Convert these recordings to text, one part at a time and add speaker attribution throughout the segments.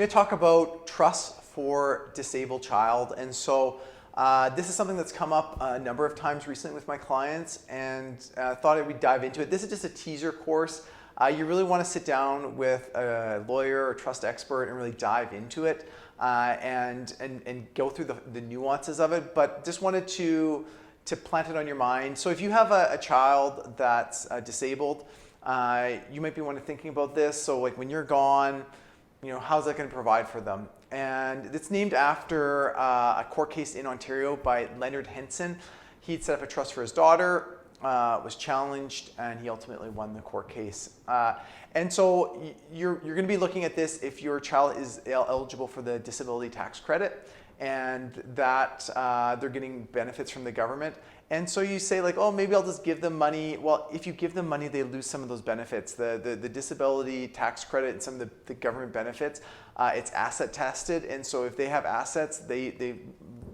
Speaker 1: going to talk about trust for disabled child. And so this is something that's come up a number of times recently with my clients, and thought I would dive into it. This is just a teaser course. You really want to sit down with a lawyer or trust expert and really dive into it and go through the nuances of it. But just wanted to plant it on your mind. So if you have a child that's disabled, you might be thinking about this. So like when you're gone, how's that going to provide for them? And it's named after a court case in Ontario by Leonard Henson. He'd set up a trust for his daughter, was challenged, and he ultimately won the court case. And so you're going to be looking at this if your child is eligible for the disability tax credit, and that they're getting benefits from the government. And so you say like, oh, maybe I'll just give them money. Well, if you give them money, they lose some of those benefits. The disability tax credit and some of the government benefits, it's asset tested. And so if they have assets, they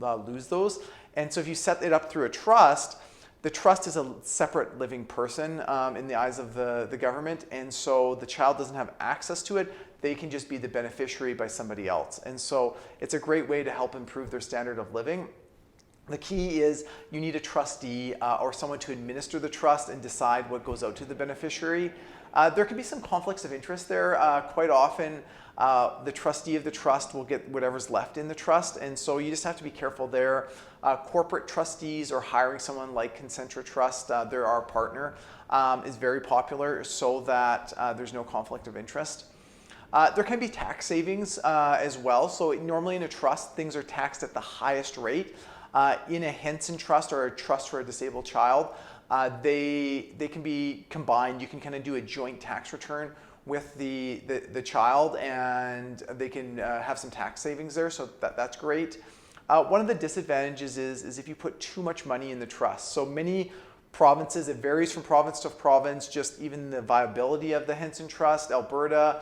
Speaker 1: lose those. And so if you set it up through a trust, the trust is a separate living person in the eyes of the government. And so the child doesn't have access to it. They can just be the beneficiary by somebody else. And so it's a great way to help improve their standard of living. The key is you need a trustee or someone to administer the trust and decide what goes out to the beneficiary. There can be some conflicts of interest there. Quite often, the trustee of the trust will get whatever's left in the trust, and so you just have to be careful there. Corporate trustees or hiring someone like Concentra Trust, they're our partner, is very popular so that there's no conflict of interest. There can be tax savings as well. So normally in a trust, things are taxed at the highest rate. In a Henson trust or a trust for a disabled child, they can be combined. You can kind of do a joint tax return with the child, and they can have some tax savings there, so that's great. One of the disadvantages is if you put too much money in the trust. So many provinces, it varies from province to province, just even the viability of the Henson Trust. Alberta,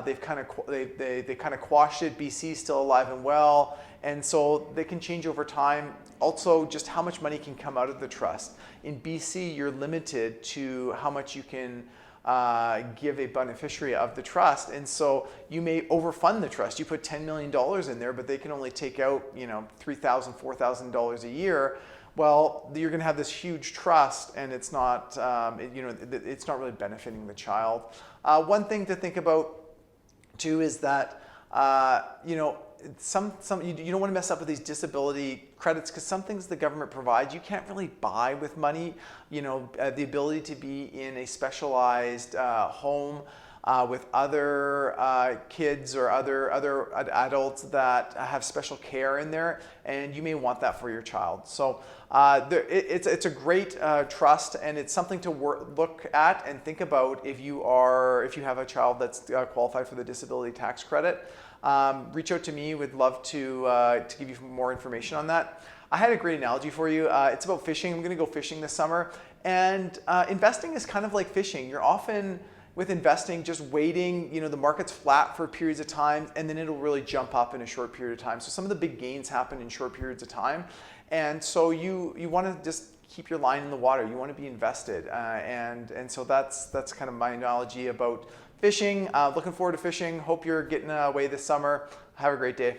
Speaker 1: they've kind of quashed it. BC is still alive and well, and so they can change over time. Also, just how much money can come out of the trust. In BC, you're limited to how much you can give a beneficiary of the trust, and so you may overfund the trust. You put $10 million in there, but they can only take out $3,000, $4,000 a year. Well, you're going to have this huge trust, and it's not it's not really benefiting the child. One thing to think about too is that you don't want to mess up with these disability credits, because some things the government provides you can't really buy with money. The ability to be in a specialized home with other kids or other adults that have special care in there, and you may want that for your child. So it's a great trust, and it's something to look at and think about if you have a child that's qualified for the disability tax credit. Reach out to me. We'd love to give you more information on that. I had a great analogy for you. It's about fishing. I'm going to go fishing this summer, and investing is kind of like fishing. You're often with investing just waiting, the market's flat for periods of time, and then it'll really jump up in a short period of time. So some of the big gains happen in short periods of time. And so you want to just keep your line in the water. You want to be invested. And so that's kind of my analogy about fishing. Looking forward to fishing. Hope you're getting away this summer. Have a great day.